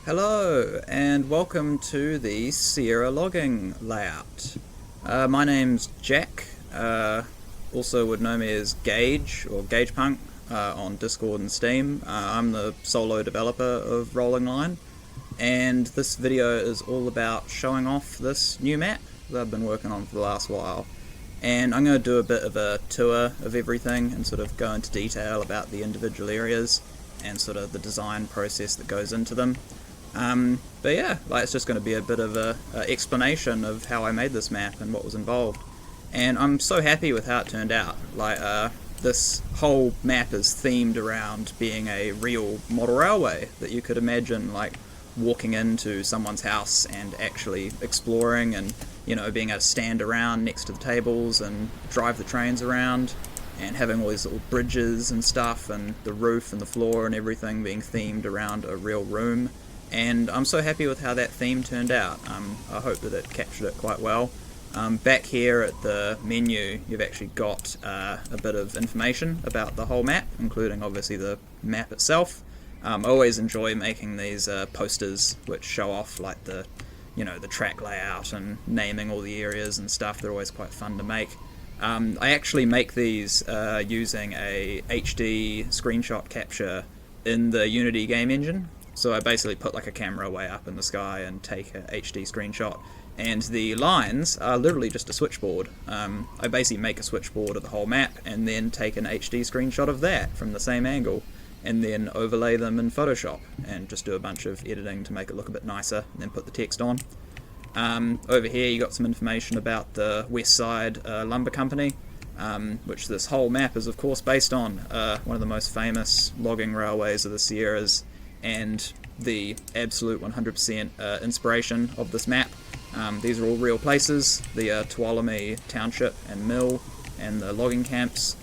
Hello and welcome to the Sierra logging layout. My name's Jack, also would know me as Gage or Gagepunk on Discord and Steam. I'm the solo developer of Rolling Line, and this video is all about showing off this new map that I've been working on for the last while. And I'm going to do a bit of a tour of everything and sort of go into detail about the individual areas and sort of the design process that goes into them. But yeah, it's just going to be a bit of a explanation of how I made this map and what was involved. And I'm so happy with how it turned out. This whole map is themed around being a real model railway that you could imagine, walking into someone's house and actually exploring and, being able to stand around next to the tables and drive the trains around and having all these little bridges and stuff, and the roof and the floor and everything being themed around a real room. And I'm so happy with how that theme turned out. I hope that it captured it quite well. Back here at the menu, you've actually got a bit of information about the whole map, including obviously the map itself. I always enjoy making these posters which show off the track layout and naming all the areas and stuff. They're always quite fun to make. I actually make these using a HD screenshot capture in the Unity game engine. So I basically put a camera way up in the sky and take a HD screenshot, and the lines are literally just a switchboard. I basically make a switchboard of the whole map and then take an HD screenshot of that from the same angle and then overlay them in Photoshop and just do a bunch of editing to make it look a bit nicer and then put the text on. Over here you got some information about the West Side Lumber Company, which this whole map is of course based on, one of the most famous logging railways of the Sierras, and the absolute 100% inspiration of this map. These are all real places, the Tuolumne Township and Mill and the logging camps.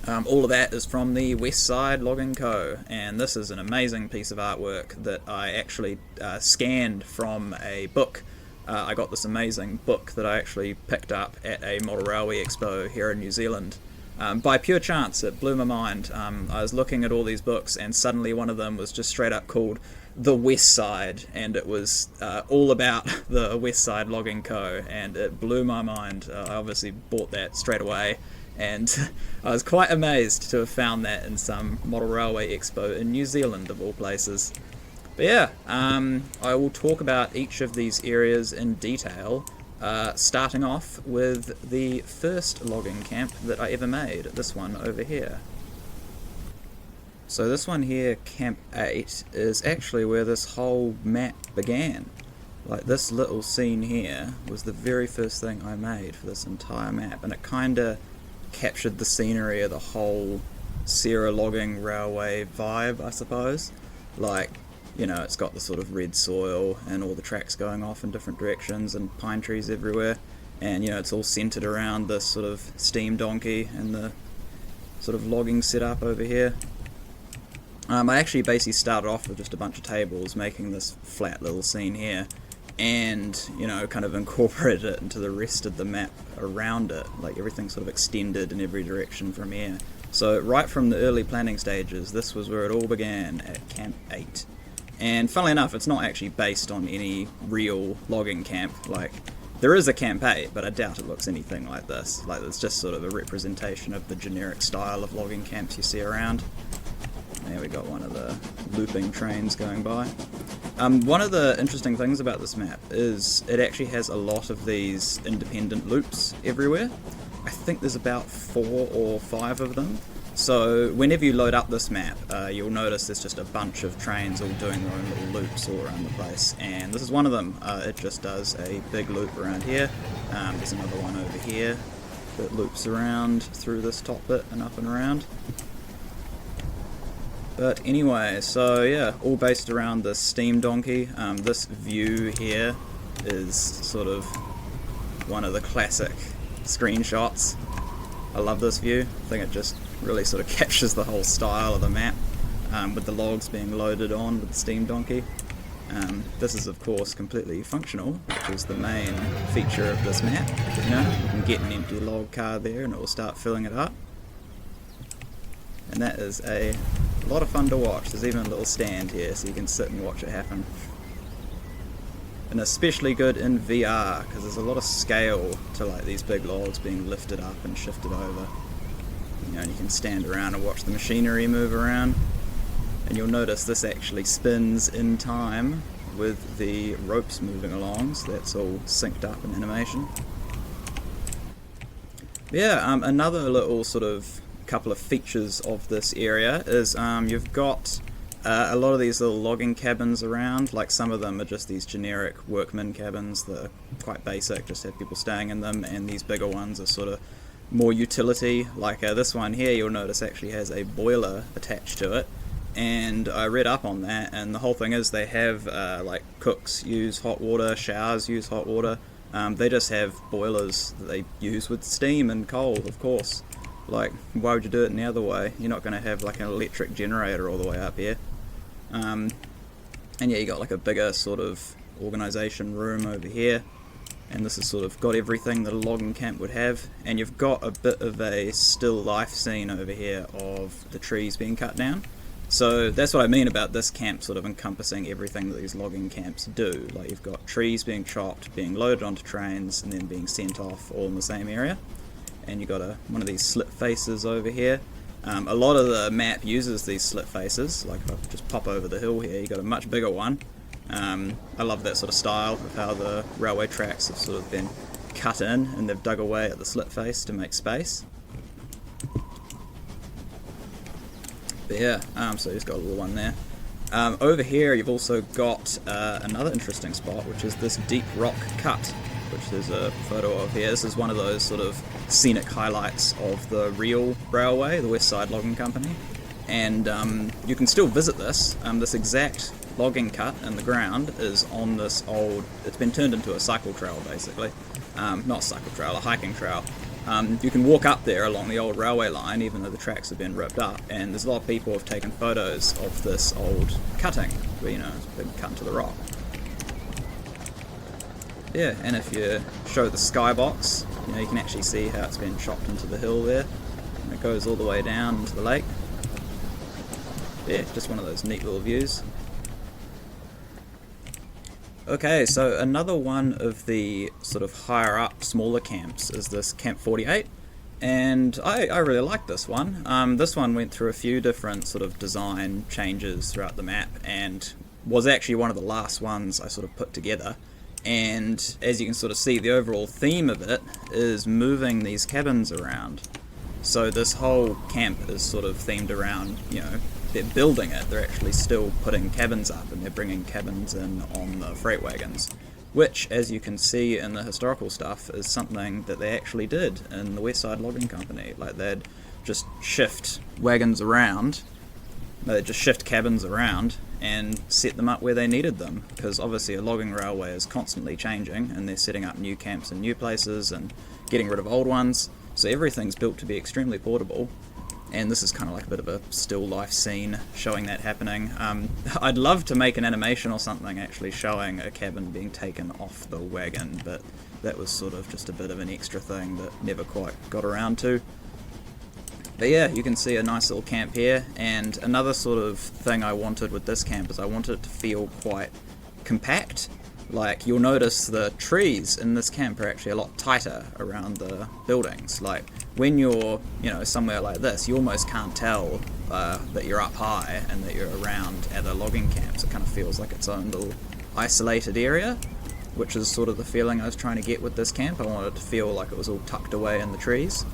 All of that is from the West Side Logging Co. And this is an amazing piece of artwork that I actually scanned from a book. I got this amazing book that I actually picked up at a Model Railway Expo here in New Zealand. By pure chance, it blew my mind. I was looking at all these books and suddenly one of them was just straight up called The West Side, and it was all about the West Side Logging Co. and it blew my mind. I obviously bought that straight away, and I was quite amazed to have found that in some Model Railway Expo in New Zealand of all places. But yeah, I will talk about each of these areas in detail. Starting off with the first logging camp that I ever made, this one over here. So this one here, Camp 8, is actually where this whole map began. This little scene here was the very first thing I made for this entire map, and it kinda captured the scenery of the whole Sierra logging railway vibe, I suppose. It's got the sort of red soil and all the tracks going off in different directions and pine trees everywhere. And, it's all centered around this sort of steam donkey and the sort of logging setup over here. I actually basically started off with just a bunch of tables, making this flat little scene here. And, kind of incorporated it into the rest of the map around it. Everything sort of extended in every direction from here. So right from the early planning stages, this was where it all began, at Camp 8. And funnily enough, it's not actually based on any real logging camp. There is a Camp 8, but I doubt it looks anything like this. It's just sort of a representation of the generic style of logging camps you see around. There we got one of the looping trains going by. One of the interesting things about this map is it actually has a lot of these independent loops everywhere. I think there's about 4 or 5 of them. So whenever you load up this map, you'll notice there's just a bunch of trains all doing their own little loops all around the place, and this is one of them. It just does a big loop around here. There's another one over here that loops around through this top bit and up and around. But anyway, so yeah, all based around the steam donkey. This view here is sort of one of the classic screenshots. I love this view. I think it just really sort of captures the whole style of the map, with the logs being loaded on with the steam donkey. This is of course completely functional, which is the main feature of this map. You can get an empty log car there and it will start filling it up. And that is a A lot of fun to watch. There's even a little stand here so you can sit and watch it happen. And especially good in VR because there's a lot of scale to like these big logs being lifted up and shifted over. You know, and you can stand around and watch the machinery move around. And you'll notice this actually spins in time with the ropes moving along, so that's all synced up in animation. Yeah, another little sort of couple of features of this area is you've got a lot of these little logging cabins around. Like some of them are just these generic workman cabins that are quite basic, just have people staying in them, and these bigger ones are sort of more utility. Like this one here, you'll notice actually has a boiler attached to it, and I read up on that, and the whole thing is they have like cooks use hot water, showers use hot water. They just have boilers that they use with steam and coal, of course. Like, why would you do it any other way? You're not going to have like an electric generator all the way up here. And yeah, you got like a bigger sort of organisation room over here, and this has sort of got everything that a logging camp would have. And you've got a bit of a still life scene over here of the trees being cut down. So that's what I mean about this camp sort of encompassing everything that these logging camps do. Like you've got trees being chopped, being loaded onto trains, and then being sent off all in the same area. And you've got one of these slit faces over here. A lot of the map uses these slit faces. Like if I just pop over the hill here, you've got a much bigger one. I love that sort of style of how the railway tracks have sort of been cut in and they've dug away at the slit face to make space. But yeah, so you've got a little one there. Over here you've also got another interesting spot, which is this deep rock cut, which there's a photo of here. This is one of those sort of scenic highlights of the real railway, the West Side Logging Company. And you can still visit this. This exact logging cut in the ground is on this old, it's been turned into a cycle trail basically. Not a cycle trail, a hiking trail. You can walk up there along the old railway line even though the tracks have been ripped up, and there's a lot of people who have taken photos of this old cutting where, you know, it's been cut into the rock. Yeah, and if you show the skybox, you know, you can actually see how it's been chopped into the hill there, and it goes all the way down into the lake. Yeah, just one of those neat little views. Okay, so another one of the sort of higher up, smaller camps is this Camp 48, and I really like this one. This one went through a few different sort of design changes throughout the map, and was actually one of the last ones I sort of put together. And as you can sort of see, the overall theme of it is moving these cabins around. So this whole camp is sort of themed around, you know, they're building it, they're actually still putting cabins up, and they're bringing cabins in on the freight wagons, which, as you can see in the historical stuff, is something that they actually did in the West Side Logging Company. Like, they'd just shift wagons around, they'd just shift cabins around and set them up where they needed them, because obviously a logging railway is constantly changing, and they're setting up new camps in new places and getting rid of old ones, so everything's built to be extremely portable. And this is kind of like a bit of a still life scene showing that happening. I'd love to make an animation or something actually showing a cabin being taken off the wagon, but that was sort of just a bit of an extra thing that never quite got around to. But yeah, you can see a nice little camp here, and another sort of thing I wanted with this camp is I wanted it to feel quite compact. Like, you'll notice the trees in this camp are actually a lot tighter around the buildings. Like, when you're, you know, somewhere like this, you almost can't tell that you're up high and that you're around other logging camps. It kind of feels like its own little isolated area, which is sort of the feeling I was trying to get with this camp. I wanted it to feel like it was all tucked away in the trees.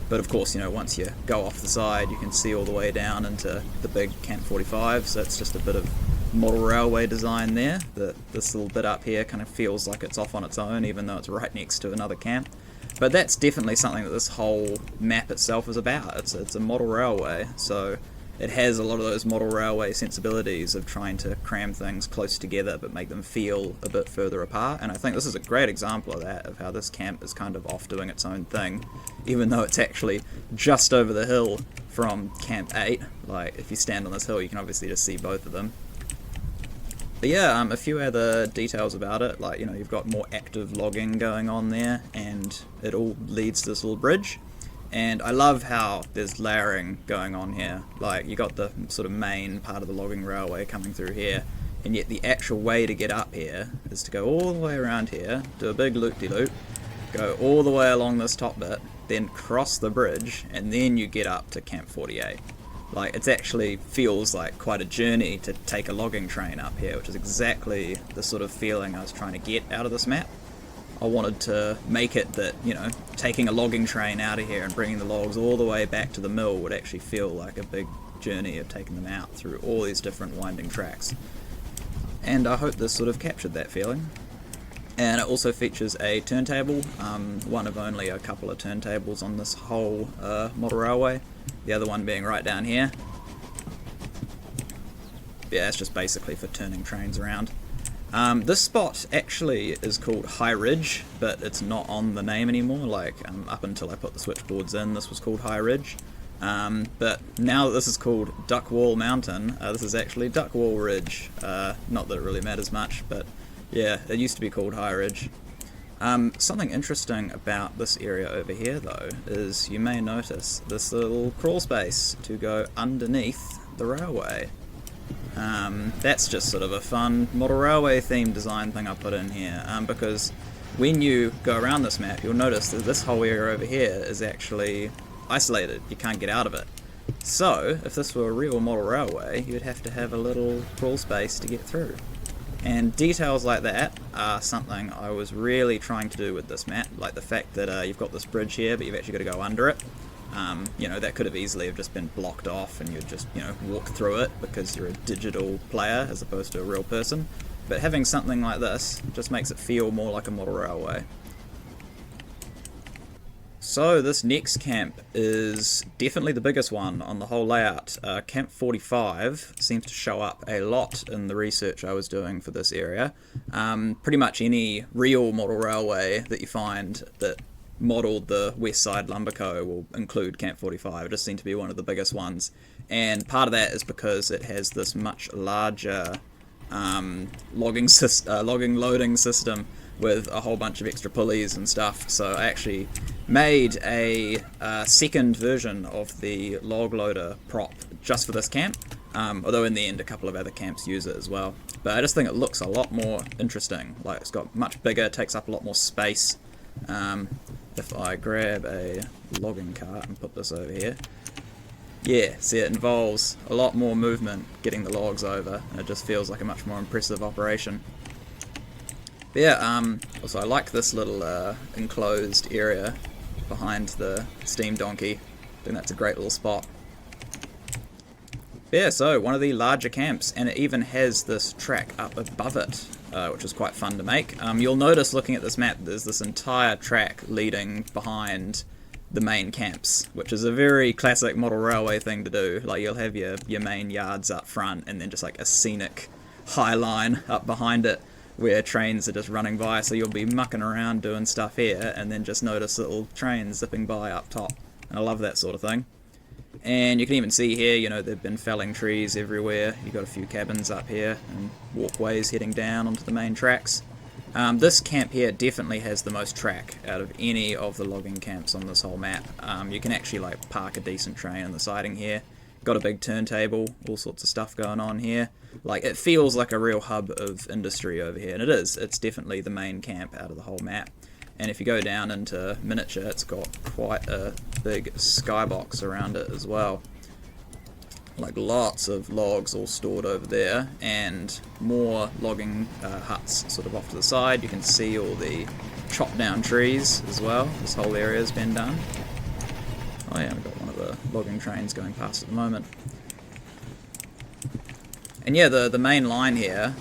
But of course, you know, once you go off the side, you can see all the way down into the big Camp 45, so it's just a bit of model railway design there, that this little bit up here kind of feels like it's off on its own, even though it's right next to another camp. But that's definitely something that this whole map itself is about. It's a model railway, so it has a lot of those model railway sensibilities of trying to cram things close together but make them feel a bit further apart, and I think this is a great example of that, of how this camp is kind of off doing its own thing, even though it's actually just over the hill from Camp 8. Like, if you stand on this hill, you can obviously just see both of them. But yeah, a few other details about it, like, you know, you've got more active logging going on there, and it all leads to this little bridge. And I love how there's layering going on here. Like, you got the sort of main part of the logging railway coming through here, and yet the actual way to get up here is to go all the way around here, do a big loop-de-loop, go all the way along this top bit, then cross the bridge, and then you get up to Camp 48. Like, it actually feels like quite a journey to take a logging train up here, which is exactly the sort of feeling I was trying to get out of this map. I wanted to make it that, you know, taking a logging train out of here and bringing the logs all the way back to the mill would actually feel like a big journey of taking them out through all these different winding tracks. And I hope this sort of captured that feeling. And it also features a turntable, one of only a couple of turntables on this whole model railway, the other one being right down here. Yeah, it's just basically for turning trains around. This spot actually is called High Ridge, but it's not on the name anymore. Like, up until I put the switchboards in, this was called High Ridge. But now that this is called Duckwall Mountain, this is actually Duckwall Ridge. Not that it really matters much, but yeah, it used to be called High Ridge. Something interesting about this area over here, though, is you may notice this little crawl space to go underneath the railway. That's just sort of a fun model railway theme design thing I put in here, because when you go around this map, you'll notice that this whole area over here is actually isolated. You can't get out of it. So, if this were a real model railway, you'd have to have a little crawl space to get through. And details like that are something I was really trying to do with this map, like the fact that you've got this bridge here, but you've actually got to go under it. You know, that could have easily have just been blocked off and you'd just, you know, walk through it because you're a digital player as opposed to a real person. But having something like this just makes it feel more like a model railway. So this next camp is definitely the biggest one on the whole layout. Camp 45 seems to show up a lot in the research I was doing for this area. Pretty much any real model railway that you find that modelled the West Side Lumber Co. will include Camp 45. It just seemed to be one of the biggest ones. And part of that is because it has this much larger logging loading system with a whole bunch of extra pulleys and stuff. So I actually made a second version of the log loader prop just for this camp, although in the end a couple of other camps use it as well. But I just think it looks a lot more interesting. Like, it's got much bigger, takes up a lot more space. If I grab a logging cart and put this over here, yeah, see, it involves a lot more movement getting the logs over, and it just feels like a much more impressive operation. But yeah, also I like this little enclosed area behind the steam donkey. I think that's a great little spot. But yeah, so one of the larger camps, and it even has this track up above it, which is quite fun to make. You'll notice looking at this map, there's this entire track leading behind the main camps, which is a very classic model railway thing to do. Like, you'll have your main yards up front, and then just like a scenic high line up behind it, where trains are just running by, so you'll be mucking around doing stuff here, and then just notice little trains zipping by up top. And I love that sort of thing. And you can even see here, you know, they've been felling trees everywhere. You've got a few cabins up here, and walkways heading down onto the main tracks. This camp here definitely has the most track out of any of the logging camps on this whole map. You can actually like park a decent train on the siding here. Got a big turntable, all sorts of stuff going on here. Like, it feels like a real hub of industry over here, and it is. It's definitely the main camp out of the whole map. And if you go down into miniature, it's got quite a big skybox around it as well. Like, lots of logs all stored over there, and more logging huts sort of off to the side. You can see all the chopped down trees as well. This whole area has been done. Oh yeah, we've got one of the logging trains going past at the moment. And yeah, the main line here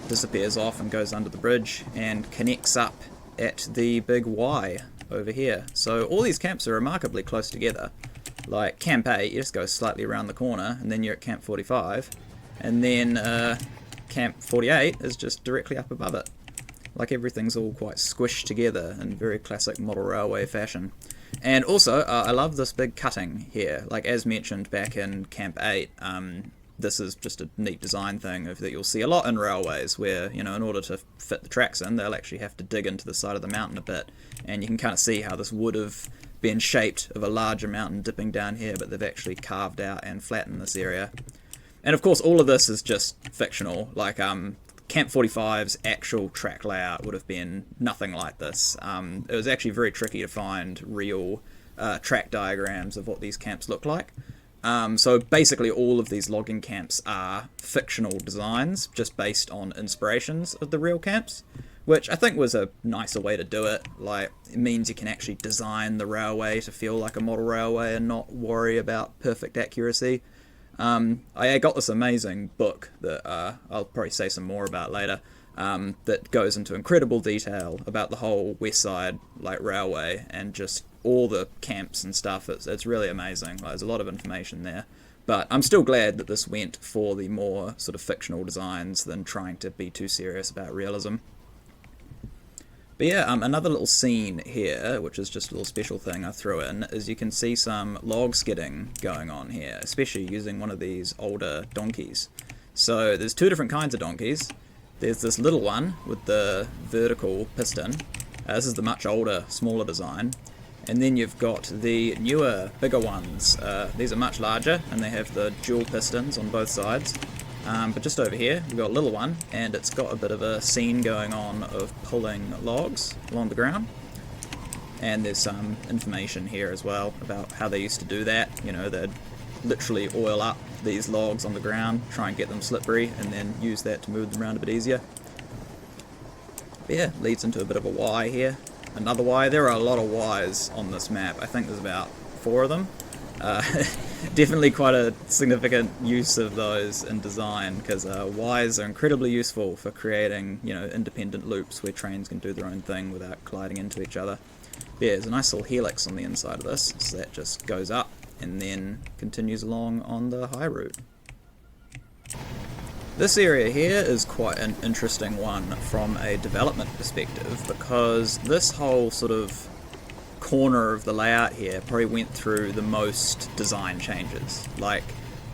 disappears off and goes under the bridge and connects up at the big Y over here. So all these camps are remarkably close together. Like Camp 8, you just go slightly around the corner and then you're at Camp 45. And then Camp 48 is just directly up above it. Like, everything's all quite squished together in very classic model railway fashion. And also, I love this big cutting here. Like, as mentioned back in Camp 8, this is just a neat design thing that you'll see a lot in railways where, you know, in order to fit the tracks in, they'll actually have to dig into the side of the mountain a bit. And you can kind of see how this would have being shaped of a larger mountain dipping down here, but they've actually carved out and flattened this area. And of course, all of this is just fictional. Like, Camp 45's actual track layout would have been nothing like this. It was actually very tricky to find real track diagrams of what these camps look like. So basically all of these logging camps are fictional designs just based on inspirations of the real camps, which I think was a nicer way to do it. Like, it means you can actually design the railway to feel like a model railway and not worry about perfect accuracy. I got this amazing book that I'll probably say some more about later, that goes into incredible detail about the whole West Side railway and just all the camps and stuff. It's really amazing. There's a lot of information there, but I'm still glad that this went for the more sort of fictional designs than trying to be too serious about realism. But yeah, another little scene here, which is just a little special thing I threw in, is you can see some log skidding going on here, especially using one of these older donkeys. So there's two different kinds of donkeys. There's this little one with the vertical piston. This is the much older, smaller design. And then you've got the newer, bigger ones. These are much larger, and they have the dual pistons on both sides. But just over here, we've got a little one, and it's got a bit of a scene going on of pulling logs along the ground. And there's some information here as well about how they used to do that. You know, they'd literally oil up these logs on the ground, try and get them slippery, and then use that to move them around a bit easier. But yeah, leads into a bit of a Y here. Another Y. There are a lot of Ys on this map. I think there's about 4 of them. Definitely quite a significant use of those in design, because Ys are incredibly useful for creating, you know, independent loops where trains can do their own thing without colliding into each other. Yeah, there's a nice little helix on the inside of this, so that just goes up and then continues along on the high route. This area here is quite an interesting one from a development perspective, because this whole sort of corner of the layout here probably went through the most design changes. Like,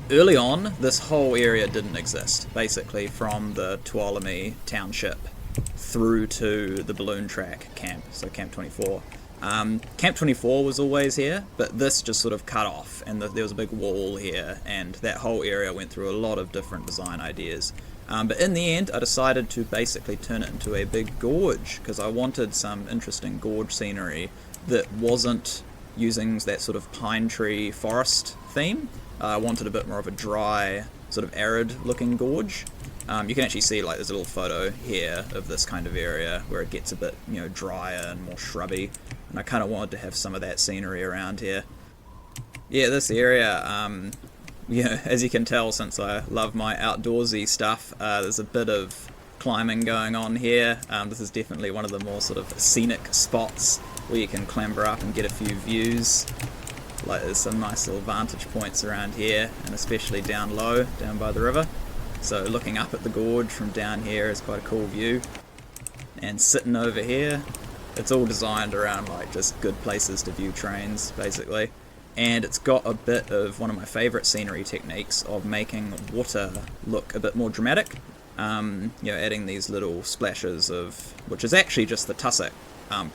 early on, this whole area didn't exist, basically from the Tuolumne Township through to the balloon track camp, so Camp 24. Camp 24 was always here, but this just sort of cut off, and there was a big wall here, and that whole area went through a lot of different design ideas. But in the end, I decided to basically turn it into a big gorge, because I wanted some interesting gorge scenery that wasn't using that sort of pine tree forest theme. I wanted a bit more of a dry, sort of arid looking gorge. You can actually see, like, there's a little photo here of this kind of area where it gets a bit, you know, drier and more shrubby, and I kind of wanted to have some of that scenery around here. Yeah, this area, you know, as you can tell, since I love my outdoorsy stuff, there's a bit of climbing going on here. This is definitely one of the more sort of scenic spots where you can clamber up and get a few views. Like, there's some nice little vantage points around here, and especially down low, down by the river. So looking up at the gorge from down here is quite a cool view. And sitting over here, it's all designed around, like, just good places to view trains, basically. And it's got a bit of one of my favourite scenery techniques of making water look a bit more dramatic. You know, adding these little splashes of, which is actually just the tussock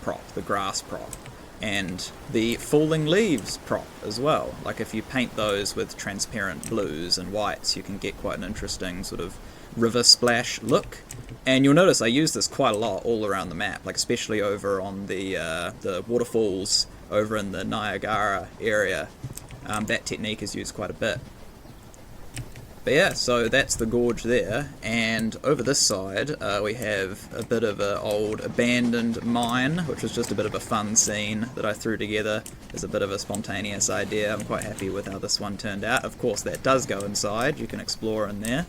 prop, the grass prop, and the falling leaves prop as well. Like, if you paint those with transparent blues and whites, you can get quite an interesting sort of river splash look. And you'll notice I use this quite a lot all around the map, like especially over on the waterfalls over in the Niagara area. That technique is used quite a bit. But yeah, so that's the gorge there, and over this side we have a bit of an old abandoned mine, which was just a bit of a fun scene that I threw together as a bit of a spontaneous idea. I'm quite happy with how this one turned out. Of course, that does go inside, you can explore in there.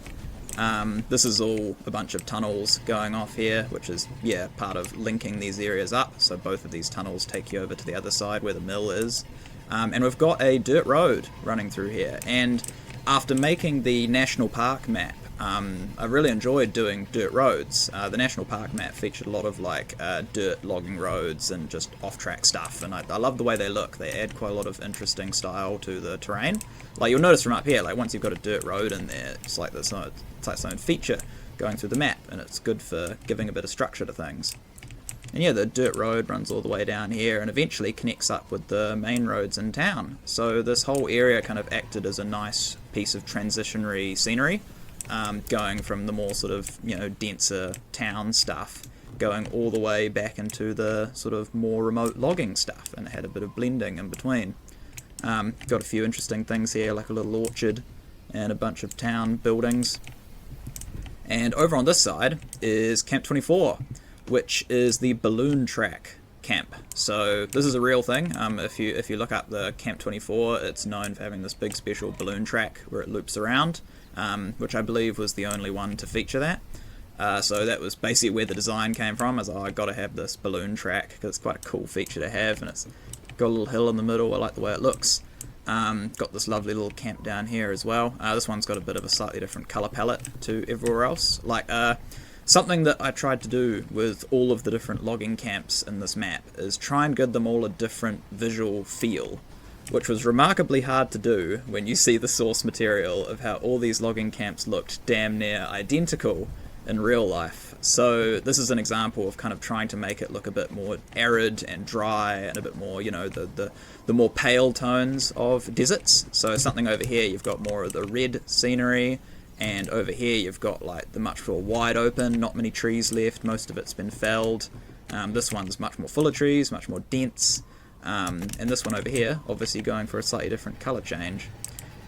This is all a bunch of tunnels going off here, which is, yeah, part of linking these areas up, so both of these tunnels take you over to the other side where the mill is. And we've got a dirt road running through here, and after making the National Park map, I really enjoyed doing dirt roads. The National Park map featured a lot of, like, dirt logging roads and just off-track stuff, and I love the way they look. They add quite a lot of interesting style to the terrain. Like, you'll notice from up here, like, once you've got a dirt road in there, it's like it's like its own feature going through the map, and it's good for giving a bit of structure to things. And yeah, the dirt road runs all the way down here and eventually connects up with the main roads in town. So this whole area kind of acted as a nice piece of transitionary scenery, going from the more sort of, denser town stuff, going all the way back into the sort of more remote logging stuff, and it had a bit of blending in between. Got a few interesting things here, like a little orchard and a bunch of town buildings. And over on this side is Camp 24, which is the balloon track camp. So this is a real thing. If you look up the Camp 24, it's known for having this big special balloon track where it loops around, which I believe was the only one to feature that. So that was basically where the design came from, as I got to have this balloon track because it's quite a cool feature to have, and it's got a little hill in the middle. I like the way it looks. Got this lovely little camp down here as well. This one's got a bit of a slightly different colour palette to everywhere else. Like something that I tried to do with all of the different logging camps in this map is try and give them all a different visual feel, which was remarkably hard to do when you see the source material of how all these logging camps looked damn near identical in real life. So this is an example of kind of trying to make it look a bit more arid and dry and a bit more, the more pale tones of deserts. So something over here, you've got more of the red scenery, and over here you've got like the much more wide open, not many trees left, most of it's been felled. This one's much more full of trees, much more dense, and this one over here obviously going for a slightly different colour change.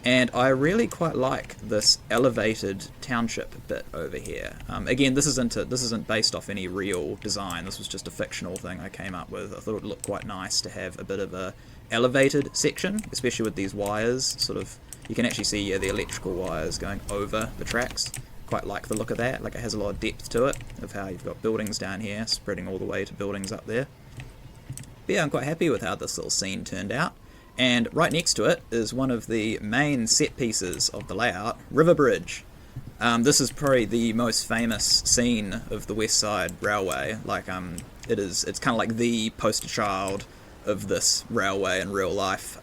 And I really quite like this elevated township bit over here. Again, this isn't based off any real design. This was just a fictional thing I came up with. I thought it would look quite nice to have a bit of a elevated section, especially with these wires. Sort of, you can actually see the electrical wires going over the tracks. Quite like the look of that. Like, it has a lot of depth to it, of how you've got buildings down here spreading all the way to buildings up there. But yeah, I'm quite happy with how this little scene turned out. And right next to it is one of the main set pieces of the layout, River Bridge. This is probably the most famous scene of the West Side Railway. Like, it's kind of like the poster child of this railway in real life.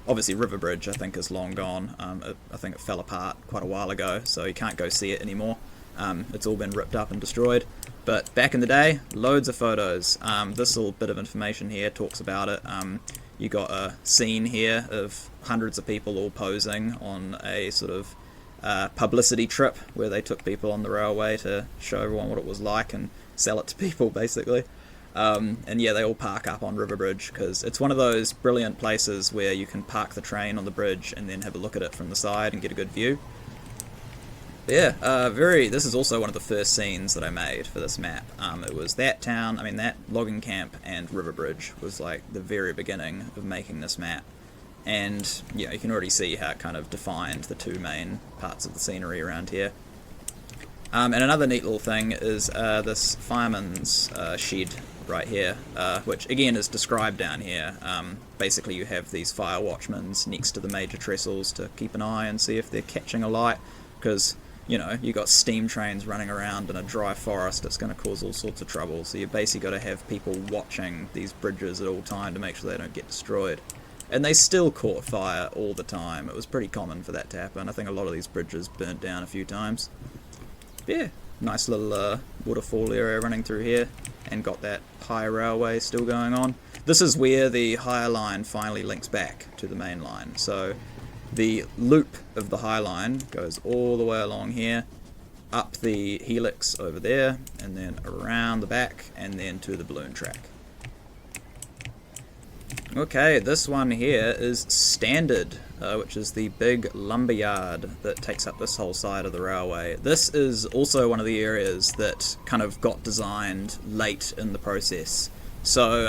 Obviously, River Bridge, I think, is long gone. I think it fell apart quite a while ago, so you can't go see it anymore. It's all been ripped up and destroyed. But back in the day, loads of photos. This little bit of information here talks about it. You got a scene here of hundreds of people all posing on a sort of publicity trip where they took people on the railway to show everyone what it was like and sell it to people, basically. And yeah, they all park up on River Bridge because it's one of those brilliant places where you can park the train on the bridge and then have a look at it from the side and get a good view. But yeah, this is also one of the first scenes that I made for this map. It was that town, that logging camp and River Bridge was like the very beginning of making this map. And yeah, you can already see how it kind of defined the two main parts of the scenery around here. And another neat little thing is this fireman's shed right here, which again is described down here. Basically you have these fire watchmen next to the major trestles to keep an eye and see if they're catching a light, because you got steam trains running around in a dry forest. It's going to cause all sorts of trouble, so you basically got to have people watching these bridges at all time to make sure they don't get destroyed. And they still caught fire all the time. It was pretty common for that to happen. I think a lot of these bridges burnt down a few times. But yeah, nice little waterfall area running through here, and got that high railway still going on. This is where the higher line finally links back to the main line. So the loop of the High Line goes all the way along here, up the helix over there, and then around the back, and then to the balloon track. Okay, this one here is Standard, which is the big lumberyard that takes up this whole side of the railway. This is also one of the areas that kind of got designed late in the process. So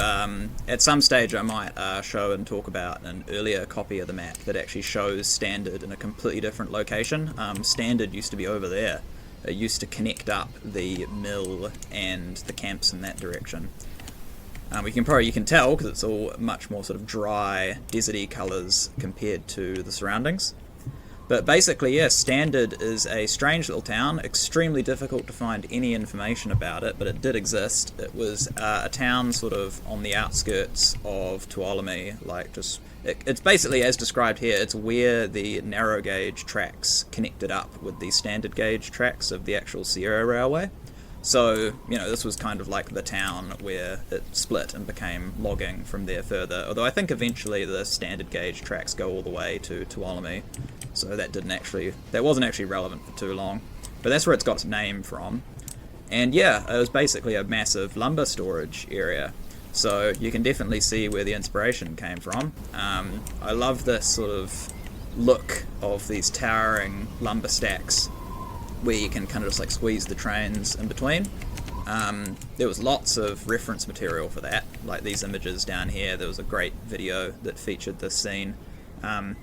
at some stage I might show and talk about an earlier copy of the map that actually shows Standard in a completely different location. Standard used to be over there. It used to connect up the mill and the camps in that direction. You can tell because it's all much more sort of dry, deserty colours compared to the surroundings. But basically, yeah, Standard is a strange little town, extremely difficult to find any information about it, but it did exist. It was a town sort of on the outskirts of Tuolumne, it's basically as described here. It's where the narrow gauge tracks connected up with the standard gauge tracks of the actual Sierra Railway. So, you know, this was kind of like the town where it split and became logging from there further. Although I think eventually the standard gauge tracks go all the way to Tuolumne, so that wasn't actually relevant for too long. But that's where it's got its name from. And yeah, it was basically a massive lumber storage area. So you can definitely see where the inspiration came from. I love this sort of look of these towering lumber stacks where you can kind of just like squeeze the trains in between. There was lots of reference material for that, like these images down here. There was a great video that featured this scene,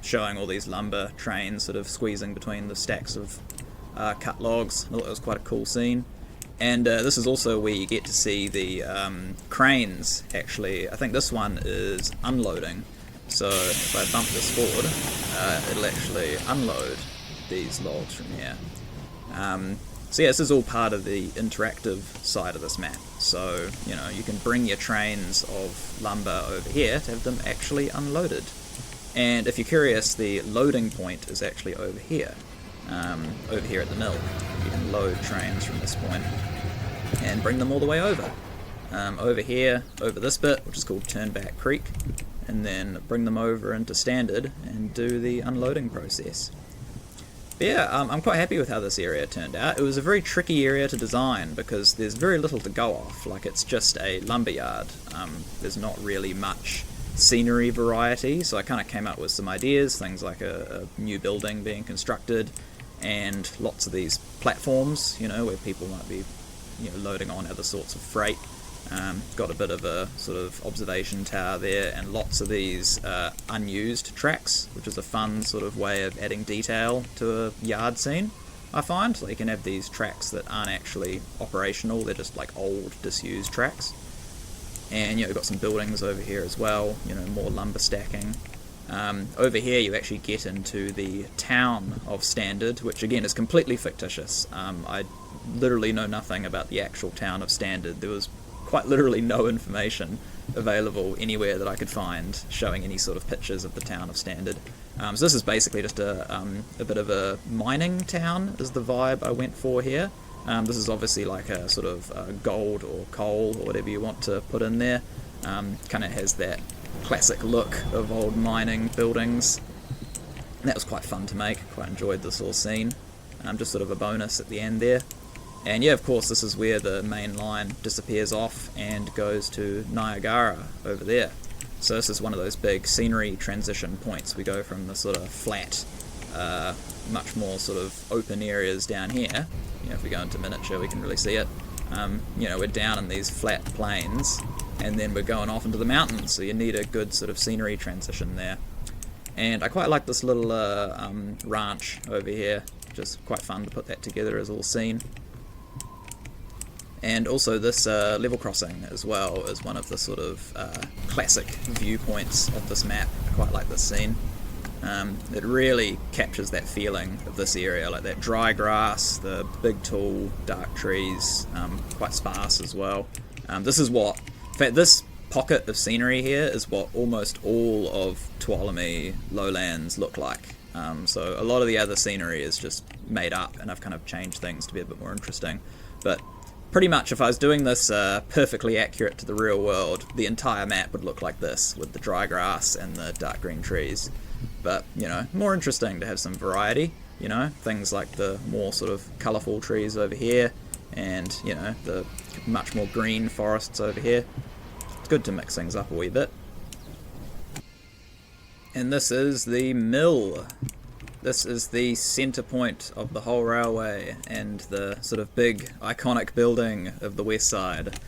showing all these lumber trains sort of squeezing between the stacks of cut logs. I thought it was quite a cool scene. And this is also where you get to see the cranes, actually. I think this one is unloading. So if I bump this forward, it'll actually unload these logs from here. So yeah, this is all part of the interactive side of this map. So, you know, you can bring your trains of lumber over here to have them actually unloaded. And if you're curious, the loading point is actually over here at the mill. You can load trains from this point and bring them all the way over. Over here, over this bit, which is called Turnback Creek, and then bring them over into standard and do the unloading process. But yeah, I'm quite happy with how this area turned out. It was a very tricky area to design because there's very little to go off. Like, it's just a lumberyard. There's not really much scenery variety, so I kind of came up with some ideas, things like a new building being constructed, and lots of these platforms, you know, where people might be, you know, loading on other sorts of freight. Got a bit of a sort of observation tower there, and lots of these unused tracks, which is a fun sort of way of adding detail to a yard scene, I find. So you can have these tracks that aren't actually operational, they're just like old, disused tracks. And, you know, we've got some buildings over here as well, you know, more lumber stacking. Over here you actually get into the town of Standard, which again is completely fictitious. I literally know nothing about the actual town of Standard. There was quite literally no information available anywhere that I could find showing any sort of pictures of the town of Standard. So this is basically just a bit of a mining town is the vibe I went for here. This is obviously like a sort of gold or coal or whatever you want to put in there. Kind of has that classic look of old mining buildings. And that was quite fun to make, quite enjoyed this little scene. Just sort of a bonus at the end there. And yeah, of course, this is where the main line disappears off and goes to Niagara over there. So this is one of those big scenery transition points. We go from the sort of flat, much more sort of open areas down here. You know, if we go into miniature, we can really see it. You know, we're down in these flat plains, and then we're going off into the mountains, so you need a good sort of scenery transition there. And I quite like this little ranch over here, just quite fun to put that together as a little scene. And also this level crossing as well is one of the sort of classic viewpoints of this map. I quite like this scene. It really captures that feeling of this area, like that dry grass, the big tall dark trees, quite sparse as well. This is what, in fact, this pocket of scenery here is what almost all of Tuolumne lowlands look like. So a lot of the other scenery is just made up, and I've kind of changed things to be a bit more interesting. But pretty much if I was doing this perfectly accurate to the real world, the entire map would look like this, with the dry grass and the dark green trees. But, you know, more interesting to have some variety, you know, things like the more sort of colourful trees over here, and, you know, the much more green forests over here. It's good to mix things up a wee bit. And this is the mill. This is the centre point of the whole railway and the sort of big iconic building of the west side.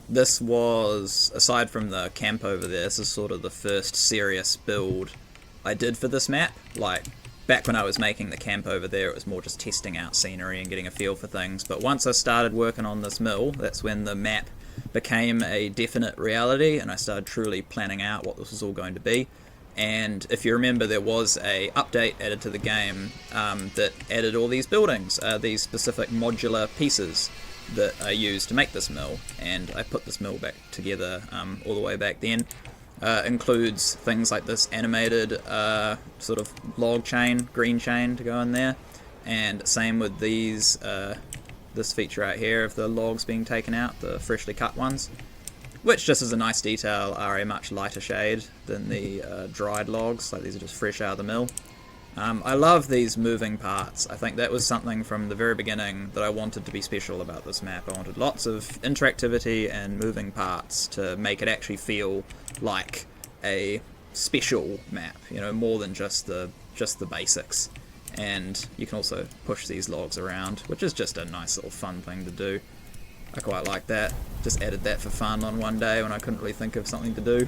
This was, aside from the camp over there, this is sort of the first serious build I did for this map. Like, back when I was making the camp over there, it was more just testing out scenery and getting a feel for things. But once I started working on this mill, that's when the map became a definite reality, and I started truly planning out what this was all going to be. And if you remember, there was a update added to the game that added all these buildings, these specific modular pieces that I used to make this mill. And I put this mill back together all the way back then. Includes things like this animated sort of log chain, green chain to go in there. And same with these this feature out here of the logs being taken out, the freshly cut ones, which, just as a nice detail, are a much lighter shade than the dried logs. Like, these are just fresh out of the mill. I love these moving parts. I think that was something from the very beginning that I wanted to be special about this map. I wanted lots of interactivity and moving parts to make it actually feel like a special map, you know, more than just the basics. And you can also push these logs around, which is just a nice little fun thing to do. I quite like that. Just added that for fun on one day when I couldn't really think of something to do.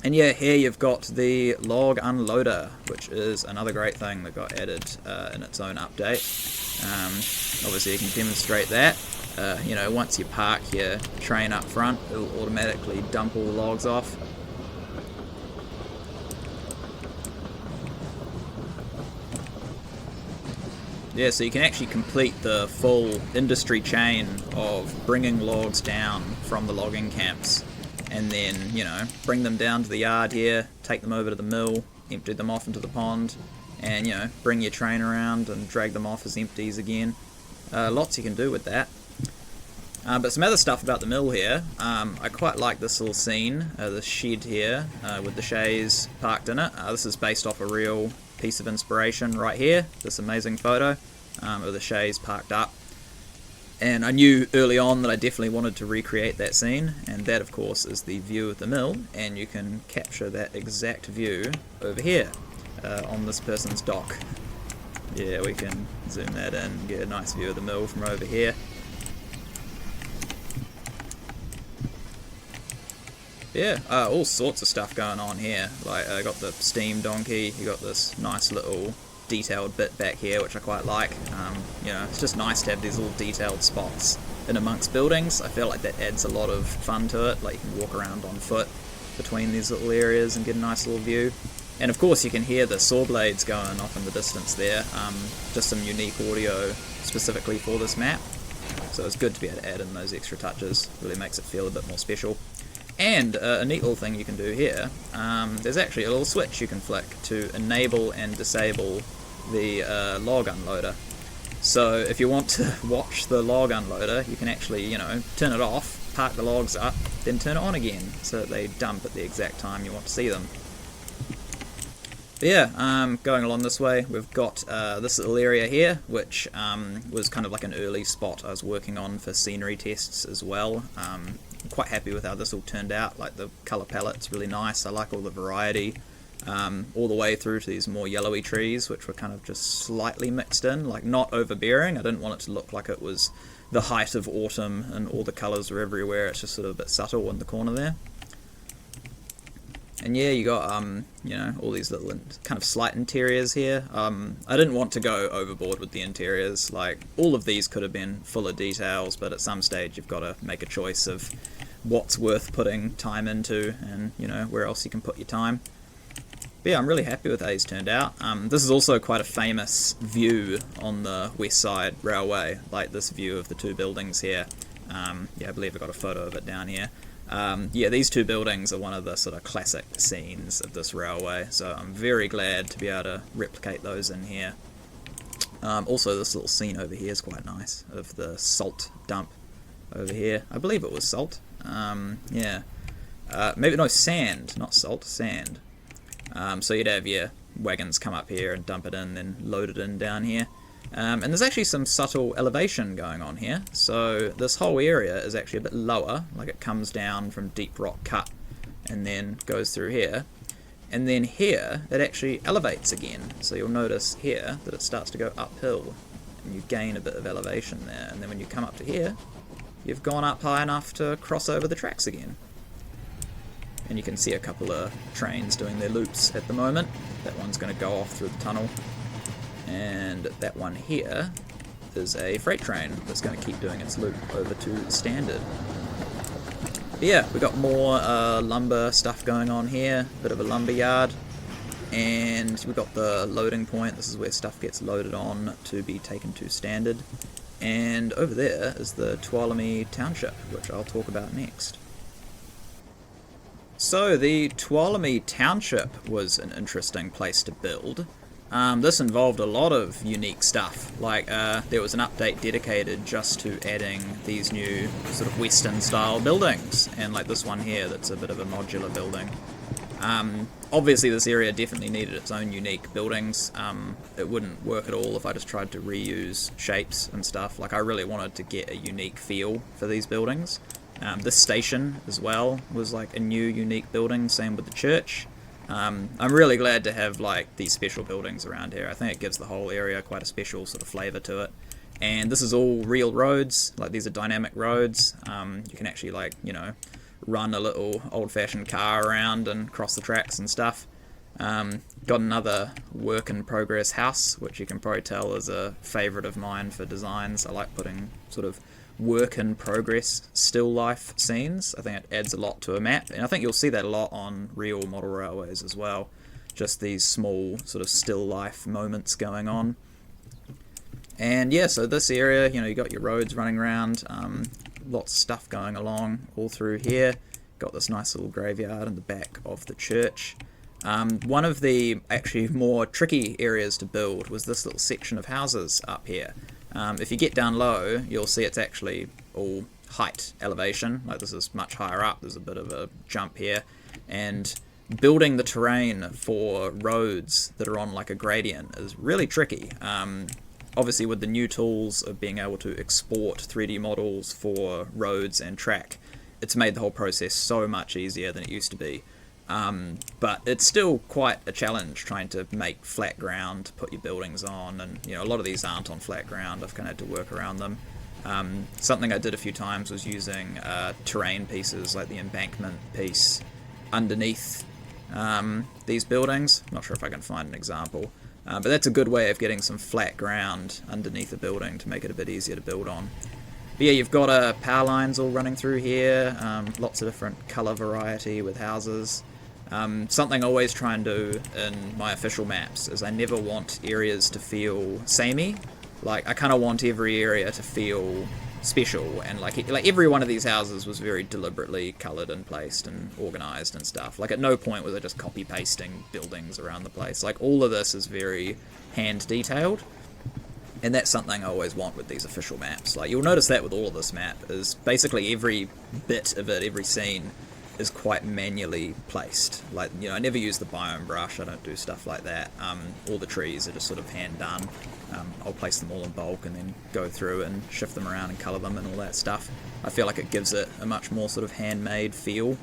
And yeah, here you've got the log unloader, which is another great thing that got added in its own update. Obviously you can demonstrate that. You know, once you park your train up front, it'll automatically dump all the logs off. Yeah, so you can actually complete the full industry chain of bringing logs down from the logging camps, and then, you know, bring them down to the yard here, take them over to the mill, empty them off into the pond, and, you know, bring your train around and drag them off as empties again. Lots you can do with that. But some other stuff about the mill here. I quite like this little scene, this shed here, with the chaise parked in it. This is based off a real piece of inspiration right here, this amazing photo of the chaise parked up. And I knew early on that I definitely wanted to recreate that scene, and that of course is the view of the mill, and you can capture that exact view over here on this person's dock. Yeah, we can zoom that in and get a nice view of the mill from over here. Yeah, all sorts of stuff going on here. Like, I got the steam donkey, you got this nice little detailed bit back here, which I quite like. You know, it's just nice to have these little detailed spots in amongst buildings. I feel like that adds a lot of fun to it. Like, you can walk around on foot between these little areas and get a nice little view. And of course you can hear the saw blades going off in the distance there. Just some unique audio specifically for this map. So it's good to be able to add in those extra touches. Really makes it feel a bit more special. And a neat little thing you can do here, there's actually a little switch you can flick to enable and disable the log unloader. So if you want to watch the log unloader, you can actually, you know, turn it off, park the logs up, then turn it on again, so that they dump at the exact time you want to see them. But yeah, going along this way, we've got this little area here, which was kind of like an early spot I was working on for scenery tests as well. I'm quite happy with how this all turned out. Like, the colour palette's really nice. I like all the variety, all the way through to these more yellowy trees, which were kind of just slightly mixed in, like not overbearing. I didn't want it to look like it was the height of autumn and all the colours were everywhere. It's just sort of a bit subtle in the corner there. And yeah, you got, you know, all these little kind of slight interiors here. I didn't want to go overboard with the interiors. Like, all of these could have been full of details, but at some stage you've got to make a choice of what's worth putting time into and, you know, where else you can put your time. But yeah, I'm really happy with how these turned out. This is also quite a famous view on the West Side Railway, like this view of the two buildings here. Yeah, I believe I got a photo of it down here. Yeah, these two buildings are one of the sort of classic scenes of this railway, so I'm very glad to be able to replicate those in here. Also, this little scene over here is quite nice, of the salt dump over here. I believe it was salt. Yeah. Maybe, no, sand, not salt, sand. So you'd have your wagons come up here and dump it in, then load it in down here. And there's actually some subtle elevation going on here. So this whole area is actually a bit lower, like it comes down from deep rock cut and then goes through here. And then here, it actually elevates again. So you'll notice here that it starts to go uphill and you gain a bit of elevation there. And then when you come up to here, you've gone up high enough to cross over the tracks again. And you can see a couple of trains doing their loops at the moment. That one's going to go off through the tunnel. And that one here is a freight train that's going to keep doing its loop over to Standard. But yeah, we've got more lumber stuff going on here, bit of a lumber yard, and we've got the loading point. This is where stuff gets loaded on to be taken to Standard. And over there is the Tuolumne Township, which I'll talk about next. So the Tuolumne Township was an interesting place to build. This involved a lot of unique stuff. Like there was an update dedicated just to adding these new sort of Western style buildings, and like this one here that's a bit of a modular building. Obviously this area definitely needed its own unique buildings. It wouldn't work at all if I just tried to reuse shapes and stuff. Like I really wanted to get a unique feel for these buildings. This station as well was like a new unique building, same with the church. I'm really glad to have like these special buildings around here. I think it gives the whole area quite a special sort of flavour to it. And this is all real roads, like these are dynamic roads. You can actually like, you know, run a little old-fashioned car around and cross the tracks and stuff. Got another work-in-progress house, which you can probably tell is a favourite of mine for designs. I like putting sort of work-in-progress still life scenes. I think it adds a lot to a map, and I think you'll see that a lot on real model railways as well. Just these small sort of still life moments going on. And yeah, so this area, you know, you got your roads running around, lots of stuff going along all through here. Got this nice little graveyard in the back of the church. One of the actually more tricky areas to build was this little section of houses up here. If you get down low, you'll see it's actually all height elevation. Like this is much higher up. There's a bit of a jump here, and building the terrain for roads that are on like a gradient is really tricky. Obviously with the new tools of being able to export 3D models for roads and track, it's made the whole process so much easier than it used to be. But it's still quite a challenge trying to make flat ground to put your buildings on, and you know, a lot of these aren't on flat ground. I've kind of had to work around them. Something I did a few times was using terrain pieces like the embankment piece underneath these buildings. Not sure if I can find an example, but that's a good way of getting some flat ground underneath a building to make it a bit easier to build on. But yeah, you've got power lines all running through here, lots of different colour variety with houses. Something I always try and do in my official maps is I never want areas to feel samey. Like I kind of want every area to feel special, and like every one of these houses was very deliberately coloured and placed and organised and stuff. Like at no point was I just copy pasting buildings around the place. Like all of this is very hand detailed. And that's something I always want with these official maps. Like you'll notice that with all of this map is basically every bit of it, every scene is quite manually placed. Like, you know, I never use the biome brush. I don't do stuff like that. All the trees are just sort of hand done. I'll place them all in bulk and then go through and shift them around and colour them and all that stuff. I feel like it gives it a much more sort of handmade feel.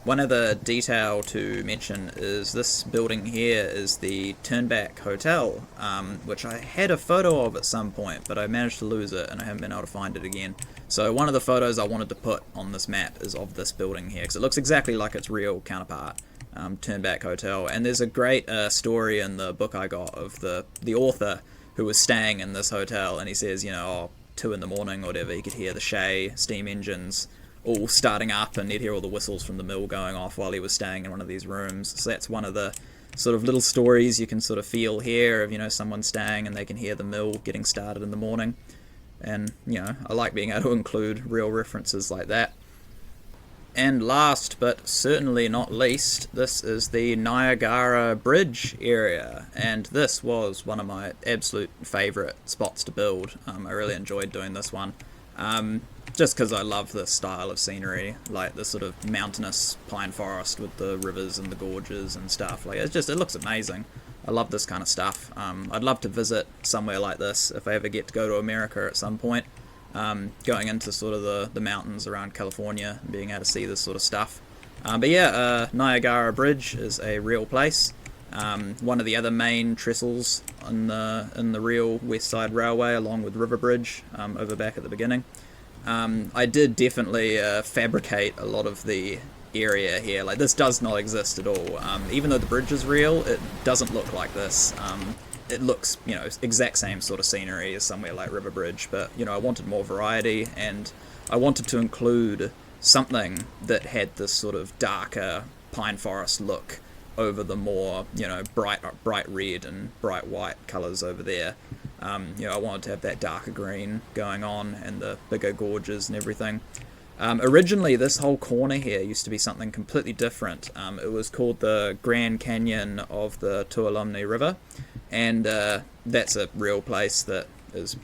One other detail to mention is this building here is the Turnback Hotel, which I had a photo of at some point, but I managed to lose it and I haven't been able to find it again. So one of the photos I wanted to put on this map is of this building here, because it looks exactly like its real counterpart, Turnback Hotel. And there's a great story in the book I got of the author who was staying in this hotel, and he says, you know, 2 in the morning or whatever, you could hear the Shay steam engines all starting up, and he'd hear all the whistles from the mill going off while he was staying in one of these rooms. So that's one of the sort of little stories you can sort of feel here of, you know, someone staying and they can hear the mill getting started in the morning. And, you know, I like being able to include real references like that. And last but certainly not least, this is the Niagara Bridge area, and this was one of my absolute favourite spots to build. I really enjoyed doing this one. Just because I love this style of scenery, like the sort of mountainous pine forest with the rivers and the gorges and stuff. Like it looks amazing. I love this kind of stuff. I'd love to visit somewhere like this if I ever get to go to America at some point. Going into sort of the mountains around California and being able to see this sort of stuff. But yeah, Niagara Bridge is a real place. One of the other main trestles in the real West Side Railway, along with River Bridge over back at the beginning. I did definitely fabricate a lot of the area here. Like this does not exist at all. Even though the bridge is real, it doesn't look like this. It looks, you know, exact same sort of scenery as somewhere like River Bridge, but you know, I wanted more variety, and I wanted to include something that had this sort of darker pine forest look over the more, you know, bright red and bright white colours over there. You know, I wanted to have that darker green going on and the bigger gorges and everything. Originally, this whole corner here used to be something completely different. It was called the Grand Canyon of the Tuolumne River, and that's a real place that is,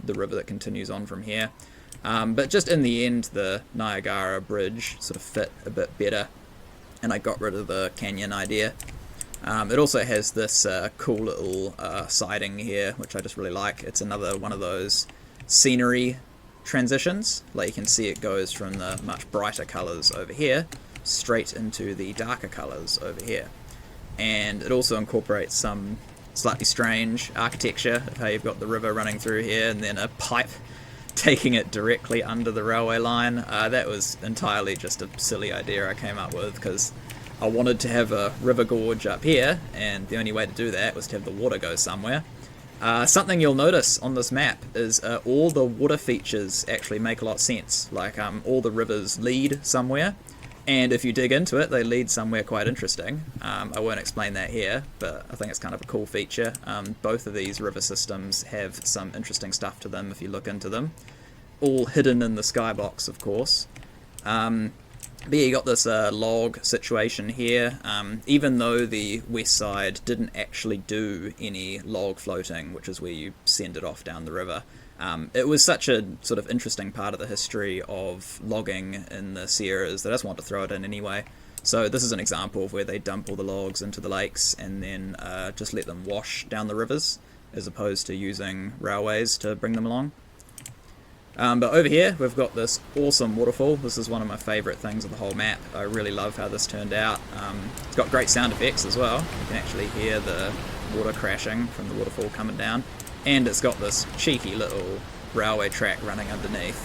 the river that continues on from here. But just in the end, the Niagara Bridge sort of fit a bit better, and I got rid of the canyon idea. It also has this cool little siding here, which I just really like. It's another one of those scenery transitions. Like, you can see it goes from the much brighter colours over here straight into the darker colours over here. And it also incorporates some slightly strange architecture of how you've got the river running through here and then a pipe taking it directly under the railway line. That was entirely just a silly idea I came up with because I wanted to have a river gorge up here, and the only way to do that was to have the water go somewhere. Something you'll notice on this map is all the water features actually make a lot of sense. Like, all the rivers lead somewhere, and if you dig into it, they lead somewhere quite interesting. I won't explain that here, but I think it's kind of a cool feature. Both of these river systems have some interesting stuff to them if you look into them. All hidden in the skybox, of course. But yeah, you got this log situation here. Even though the west side didn't actually do any log floating, which is where you send it off down the river, it was such a sort of interesting part of the history of logging in the Sierras that I just wanted to throw it in anyway. So this is an example of where they dump all the logs into the lakes and then just let them wash down the rivers, as opposed to using railways to bring them along. But over here we've got this awesome waterfall. This is one of my favourite things of the whole map. I really love how this turned out. It's got great sound effects as well. You can actually hear the water crashing from the waterfall coming down. And it's got this cheeky little railway track running underneath,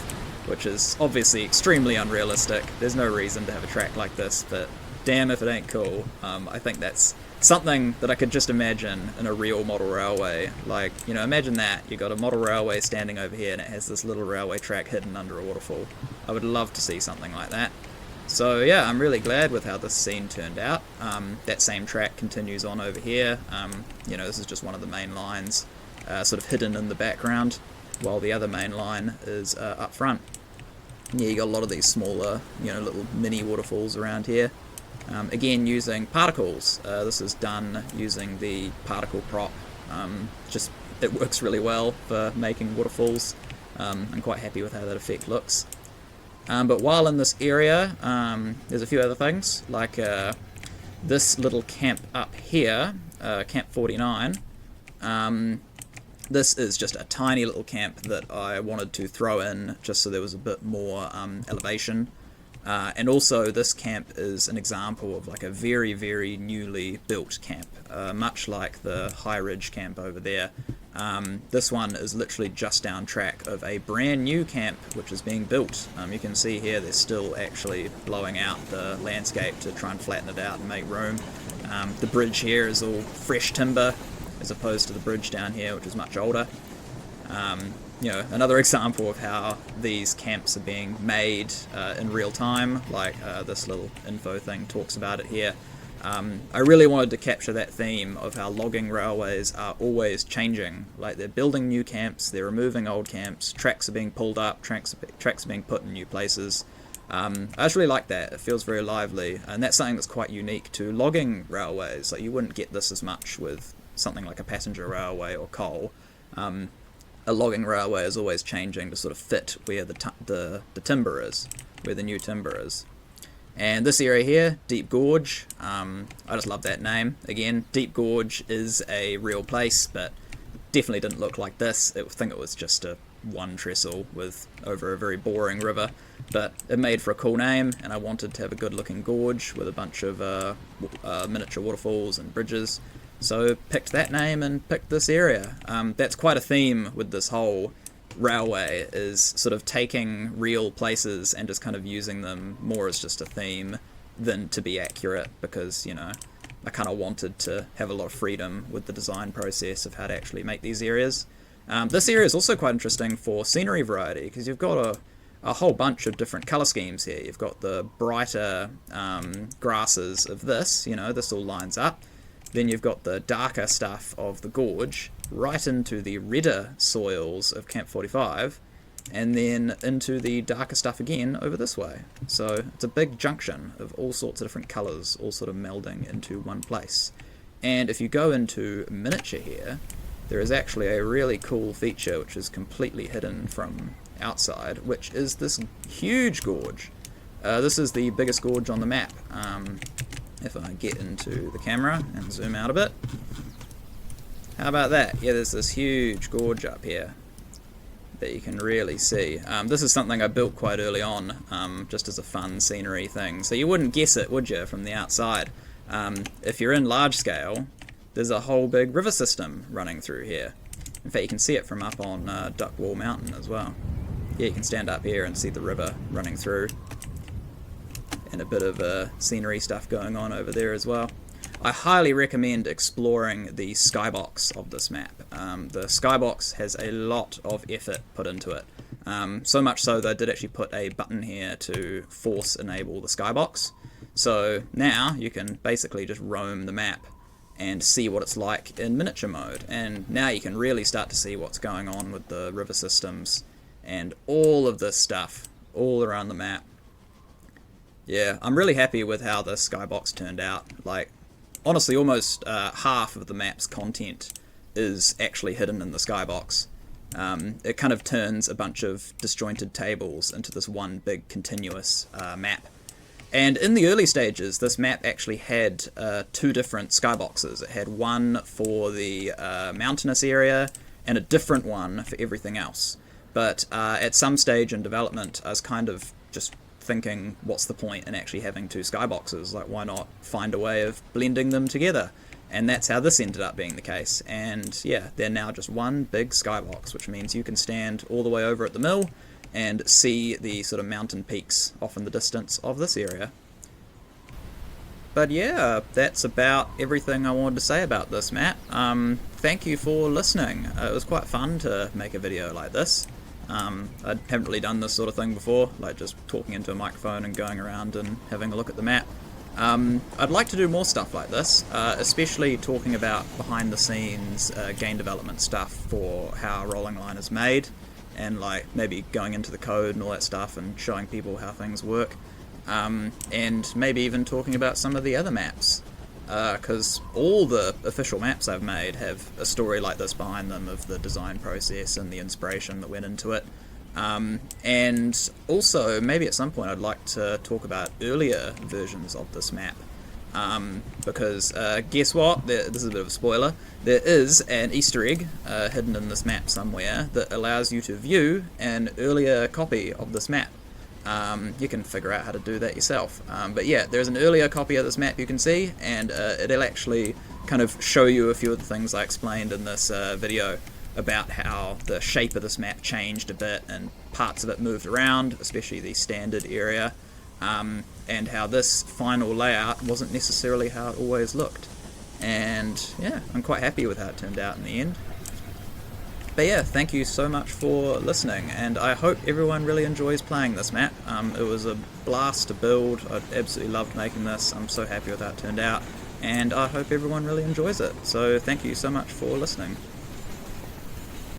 which is obviously extremely unrealistic. There's no reason to have a track like this, but damn if it ain't cool. I think that's something that I could just imagine in a real model railway. Like, imagine that. You've got a model railway standing over here and it has this little railway track hidden under a waterfall. I would love to see something like that. So yeah, I'm really glad with how this scene turned out. That same track continues on over here. This is just one of the main lines, sort of hidden in the background, while the other main line is up front. Yeah, you got a lot of these smaller, little mini waterfalls around here. Again, using particles. This is done using the particle prop. It works really well for making waterfalls. I'm quite happy with how that effect looks. But while in this area, there's a few other things, like this little camp up here, Camp 49. This is just a tiny little camp that I wanted to throw in just so there was a bit more elevation. And also this camp is an example of like a very, very newly built camp, much like the High Ridge camp over there. This one is literally just down track of a brand new camp which is being built. You can see here they're still actually blowing out the landscape to try and flatten it out and make room. The bridge here is all fresh timber as opposed to the bridge down here, which is much older. Another example of how these camps are being made in real time, like this little info thing talks about it here. I really wanted to capture that theme of how logging railways are always changing. Like, they're building new camps, they're removing old camps, tracks are being pulled up, tracks are being put in new places. I just really like that. It feels very lively, and that's something that's quite unique to logging railways. Like, you wouldn't get this as much with something like a passenger railway or coal. A logging railway is always changing to sort of fit where the timber is, where the new timber is. And this area here, Deep Gorge, I just love that name. Again, Deep Gorge is a real place, but definitely didn't look like this. I think it was just a one trestle with over a very boring river, but it made for a cool name, and I wanted to have a good looking gorge with a bunch of miniature waterfalls and bridges. So picked that name and picked this area. That's quite a theme with this whole railway, is sort of taking real places and just kind of using them more as just a theme than to be accurate, because I kind of wanted to have a lot of freedom with the design process of how to actually make these areas. This area is also quite interesting for scenery variety, because you've got a whole bunch of different colour schemes here. You've got the brighter grasses of this, this all lines up. Then you've got the darker stuff of the gorge right into the redder soils of Camp 45, and then into the darker stuff again over this way. So it's a big junction of all sorts of different colours, all sort of melding into one place. And if you go into miniature here, there is actually a really cool feature which is completely hidden from outside, which is this huge gorge. This is the biggest gorge on the map. If I get into the camera and zoom out a bit. How about that? Yeah, there's this huge gorge up here that you can really see. This is something I built quite early on, just as a fun scenery thing. So you wouldn't guess it, would you, from the outside? If you're in large scale, there's a whole big river system running through here. In fact, you can see it from up on Duckwall Mountain as well. Yeah, you can stand up here and see the river running through, and a bit of scenery stuff going on over there as well. I highly recommend exploring the skybox of this map. The skybox has a lot of effort put into it. So much so that I did actually put a button here to force enable the skybox. So now you can basically just roam the map and see what it's like in miniature mode. And now you can really start to see what's going on with the river systems and all of this stuff all around the map. Yeah, I'm really happy with how the skybox turned out. Like, honestly, almost half of the map's content is actually hidden in the skybox. It kind of turns a bunch of disjointed tables into this one big continuous map. And in the early stages, this map actually had two different skyboxes. It had one for the mountainous area and a different one for everything else. But at some stage in development, I was kind of just thinking, what's the point in actually having two skyboxes? Like, why not find a way of blending them together? And that's how this ended up being the case. And yeah, they're now just one big skybox, which means you can stand all the way over at the mill and see the sort of mountain peaks off in the distance of this area. But yeah, that's about everything I wanted to say about this map. Thank you for listening. It was quite fun to make a video like this. I haven't really done this sort of thing before, like just talking into a microphone and going around and having a look at the map. I'd like to do more stuff like this, especially talking about behind the scenes game development stuff for how Rolling Line is made, and like maybe going into the code and all that stuff and showing people how things work, and maybe even talking about some of the other maps, because all the official maps I've made have a story like this behind them of the design process and the inspiration that went into it. And also, maybe at some point I'd like to talk about earlier versions of this map, because guess what? This is a bit of a spoiler. There is an Easter egg hidden in this map somewhere that allows you to view an earlier copy of this map. You can figure out how to do that yourself. But yeah, there's an earlier copy of this map you can see, and it'll actually kind of show you a few of the things I explained in this video about how the shape of this map changed a bit and parts of it moved around, especially the standard area, and how this final layout wasn't necessarily how it always looked. And yeah, I'm quite happy with how it turned out in the end. But yeah, thank you so much for listening, and I hope everyone really enjoys playing this map. It was a blast to build. I absolutely loved making this. I'm so happy with how it turned out, and I hope everyone really enjoys it. So thank you so much for listening.